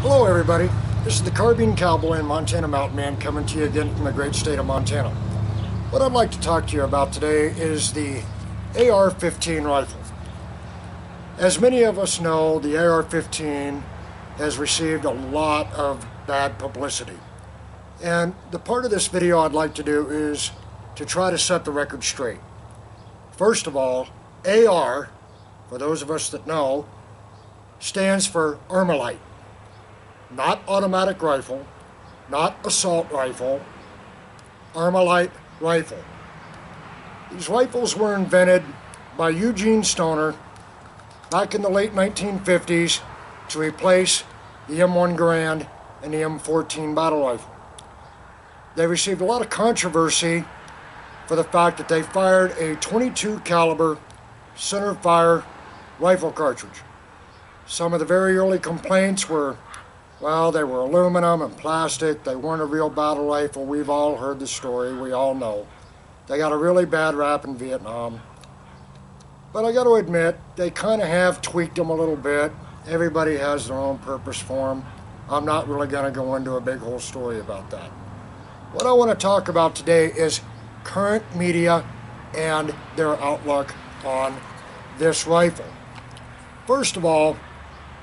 Hello everybody, this is the Carbine Cowboy and Montana Mountain Man coming to you again from the great state of Montana. What I'd like to talk to you about today is the AR-15 rifle. As many of us know, the AR-15 has received a lot of bad publicity. And the part of this video I'd like to do is to try to set the record straight. First of all, AR, for those of us that know, stands for Armalite. Not automatic rifle, not assault rifle, Armalite rifle. These rifles were invented by Eugene Stoner back in the late 1950s to replace the M1 Garand and the M14 battle rifle. They received a lot of controversy for the fact that they fired a .22 caliber center fire rifle cartridge. Some of the very early complaints were, well, they were aluminum and plastic. They weren't a real battle rifle. We've all heard the story. We all know. They got a really bad rap in Vietnam. But I got to admit, they kind of have tweaked them a little bit. Everybody has their own purpose for them. I'm not really going to go into a big whole story about that. What I want to talk about today is current media and their outlook on this rifle. First of all,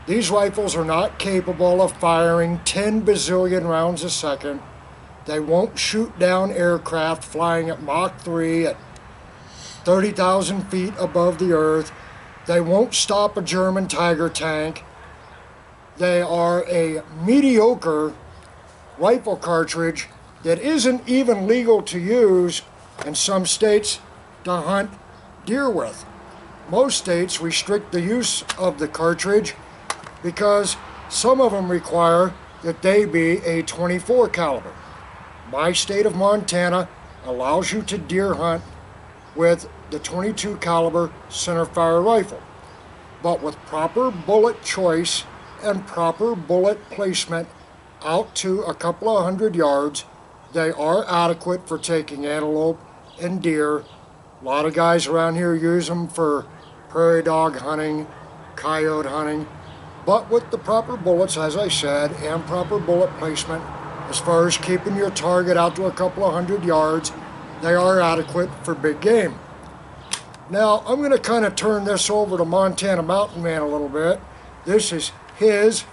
these rifles are not capable of firing 10 bazillion rounds a second. They won't shoot down aircraft flying at Mach 3 at 30,000 feet above the earth. They won't stop a German Tiger tank. They are a mediocre rifle cartridge that isn't even legal to use in some states to hunt deer with. Most states restrict the use of the cartridge because some of them require that they be a .24 caliber. My state of Montana allows you to deer hunt with the .22 caliber centerfire rifle, but with proper bullet choice and proper bullet placement out to a couple of hundred yards, they are adequate for taking antelope and deer. A lot of guys around here use them for prairie dog hunting, coyote hunting. But with the proper bullets, as I said, and proper bullet placement, as far as keeping your target out to a couple of hundred yards, they are adequate for big game. Now, I'm going to kind of turn this over to Montana Mountain Man a little bit. This is his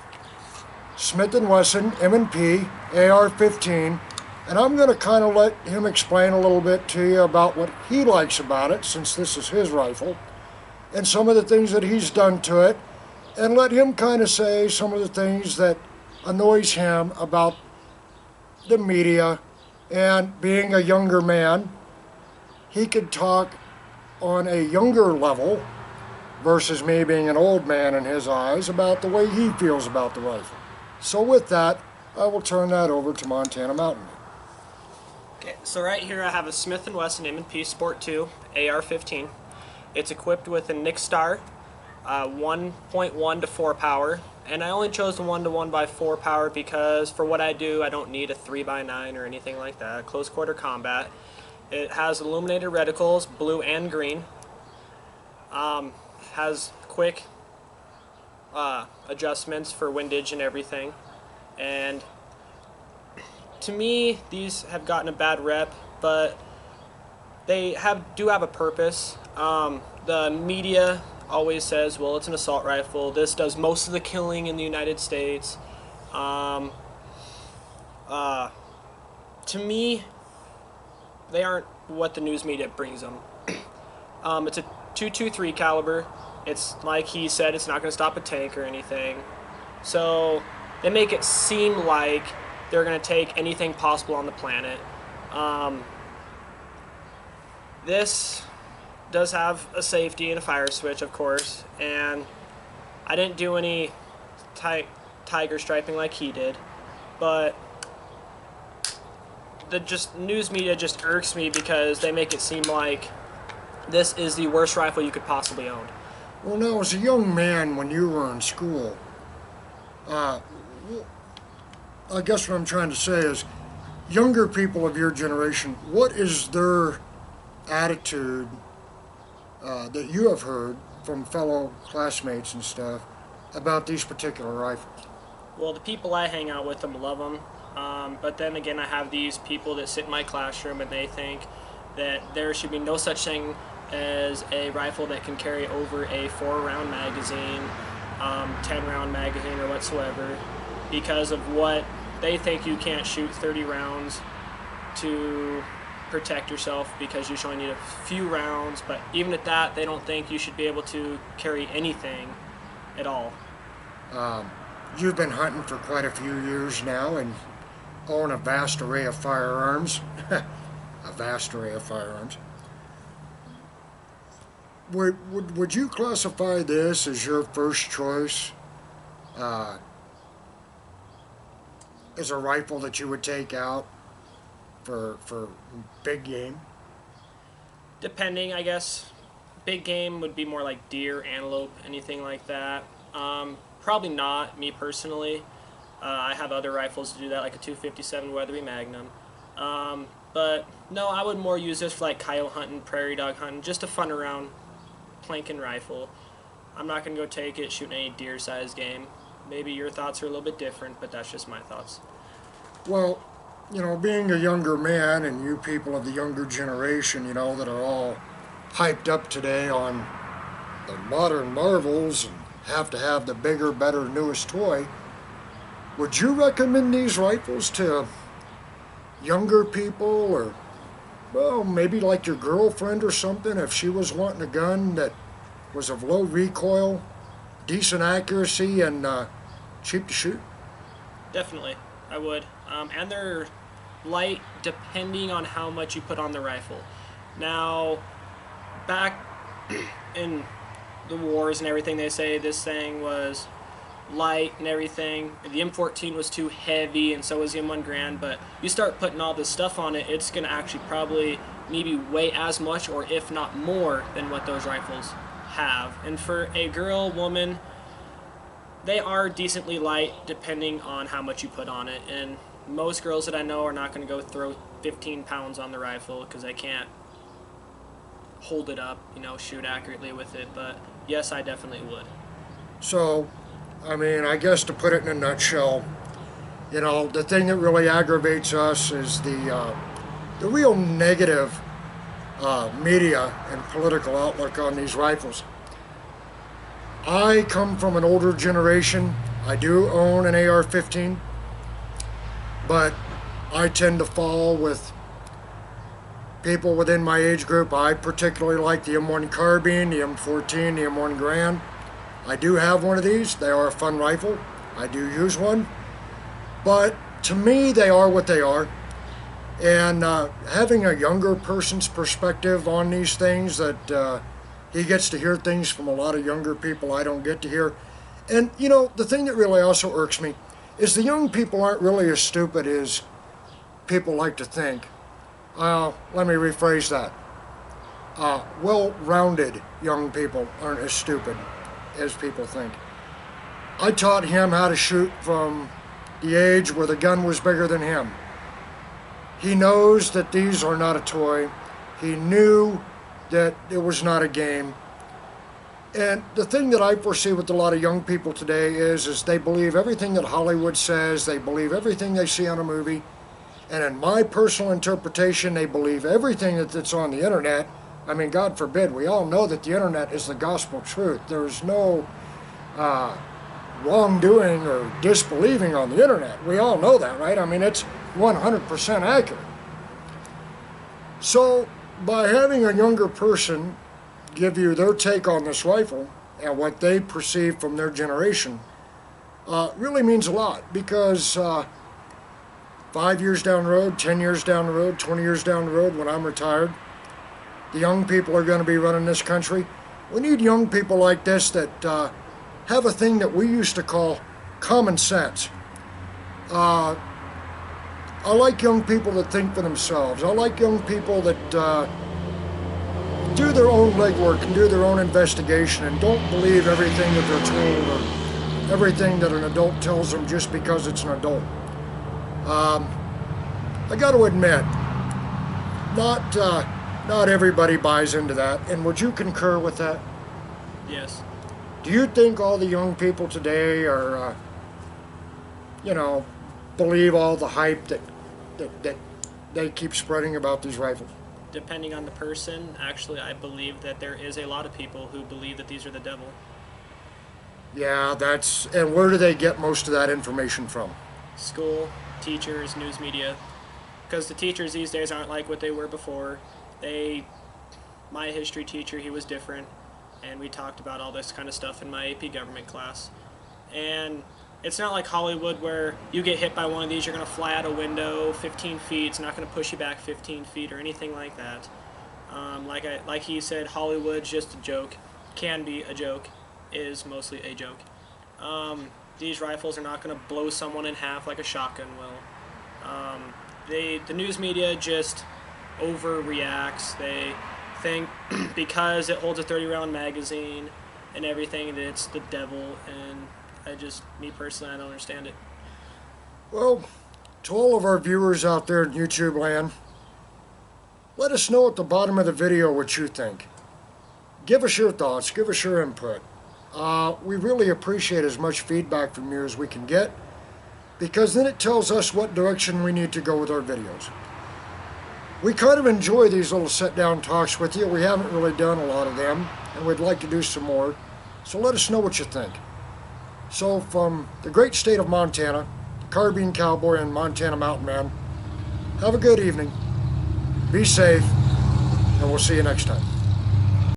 Smith & Wesson M&P AR-15, and I'm going to kind of let him explain a little bit to you about what he likes about it, since this is his rifle, and some of the things that he's done to it, and let him kind of say some of the things that annoys him about the media. And being a younger man, he could talk on a younger level versus me being an old man in his eyes about the way he feels about the rifle. So with that, I will turn that over to Montana Mountain. Okay, so right here I have a Smith & Wesson M&P Sport 2 AR-15. It's equipped with a Nickstar 1.1 to 4 power, and I only chose the 1 to 1 by 4 power because for what I do I don't need a 3 by 9 or anything like that. Close quarter combat. It has illuminated reticles, blue and green. Has quick adjustments for windage and everything. And to me, these have gotten a bad rep, but they do have a purpose. The media always says, well, it's an assault rifle. This does most of the killing in the United States. To me, they aren't what the news media brings them. It's a .223 caliber. It's like he said, it's not going to stop a tank or anything. So they make it seem like they're going to take anything possible on the planet. This does have a safety and a fire switch, of course, and I didn't do any tiger striping like he did, but the news media just irks me because they make it seem like this is the worst rifle you could possibly own. Well, now, as a young man, when you were in school, I guess what I'm trying to say is, younger people of your generation, what is their attitude that you have heard from fellow classmates and stuff about these particular rifles? Well, the people I hang out with them love them. But then again, I have these people that sit in my classroom and they think that there should be no such thing as a rifle that can carry over a 4-round magazine, 10-round magazine, or whatsoever, because of what they think you can't shoot 30 rounds to protect yourself because you only need a few rounds. But even at that, they don't think you should be able to carry anything at all. You've been hunting for quite a few years now and own a vast array of firearms. A vast array of firearms. Would you classify this as your first choice as a rifle that you would take out for big game? Depending, I guess. Big game would be more like deer, antelope, anything like that. Probably not, me personally. I have other rifles to do that, like a 257 Weatherby Magnum. But no, I would more use this for like coyote hunting, prairie dog hunting, just a fun around planking rifle. I'm not going to go take it shooting any deer-sized game. Maybe your thoughts are a little bit different, but that's just my thoughts. Well, you know, being a younger man and you people of the younger generation, you know, that are all hyped up today on the modern marvels and have to have the bigger, better, newest toy, would you recommend these rifles to younger people, or, well, maybe like your girlfriend or something, if she was wanting a gun that was of low recoil, decent accuracy, and cheap to shoot? Definitely, I would. And they're light depending on how much you put on the rifle. Now, back in the wars and everything, they say this thing was light and everything. The M14 was too heavy, and so was the M1 Grand. But you start putting all this stuff on it, it's going to actually probably maybe weigh as much, or if not more, than what those rifles have. And for a girl, woman, they are decently light depending on how much you put on it. And most girls that I know are not going to go throw 15 pounds on the rifle because they can't hold it up, you know, shoot accurately with it. But yes, I definitely would. So, I mean, I guess to put it in a nutshell, you know, the thing that really aggravates us is the real negative media and political outlook on these rifles. I come from an older generation. I do own an AR-15, but I tend to fall with people within my age group. I particularly like the M1 carbine, the M14, the M1 Grand. I do have one of these. They are a fun rifle. I do use one. But to me, they are what they are. And having a younger person's perspective on these things, that he gets to hear things from a lot of younger people I don't get to hear. And, you know, the thing that really also irks me is the young people aren't really as stupid as people like to think. Let me rephrase that. Well-rounded young people aren't as stupid as people think. I taught him how to shoot from the age where the gun was bigger than him. He knows that these are not a toy. He knew that it was not a game. And the thing that I foresee with a lot of young people today is they believe everything that Hollywood says, they believe everything they see on a movie, and in my personal interpretation, they believe everything that's on the internet. I mean, God forbid, we all know that the internet is the gospel truth. There's no wrongdoing or disbelieving on the internet. We all know that, right? I mean, it's 100% accurate. So, by having a younger person give you their take on this rifle and what they perceive from their generation really means a lot, because 5 years down the road, 10 years down the road, 20 years down the road, when I'm retired, the young people are going to be running this country. We need young people like this that have a thing that we used to call common sense. I like young people that think for themselves. I like young people that do their own legwork and do their own investigation and don't believe everything that they're told or everything that an adult tells them just because it's an adult. I got to admit, not everybody buys into that. And would you concur with that? Yes. Do you think all the young people today are you know, believe all the hype that they keep spreading about these rifles? Depending on the person, actually, I believe that there is a lot of people who believe that these are the devil. Yeah, and where do they get most of that information from? School, teachers, news media. Because the teachers these days aren't like what they were before. My history teacher, he was different, and we talked about all this kind of stuff in my AP government class. And it's not like Hollywood where you get hit by one of these, you're going to fly out a window 15 feet, it's not going to push you back 15 feet or anything like that. Like he said, Hollywood's just a joke, can be a joke, is mostly a joke. These rifles are not going to blow someone in half like a shotgun will. The news media just overreacts. They think because it holds a 30-round magazine and everything that it's the devil, and me personally, I don't understand it. Well, to all of our viewers out there in YouTube land, let us know at the bottom of the video what you think. Give us your thoughts, give us your input. We really appreciate as much feedback from you as we can get, because then it tells us what direction we need to go with our videos. We kind of enjoy these little sit-down talks with you. We haven't really done a lot of them, and we'd like to do some more. So let us know what you think. So from the great state of Montana, the Carbine Cowboy and Montana Mountain Man, have a good evening, be safe, and we'll see you next time.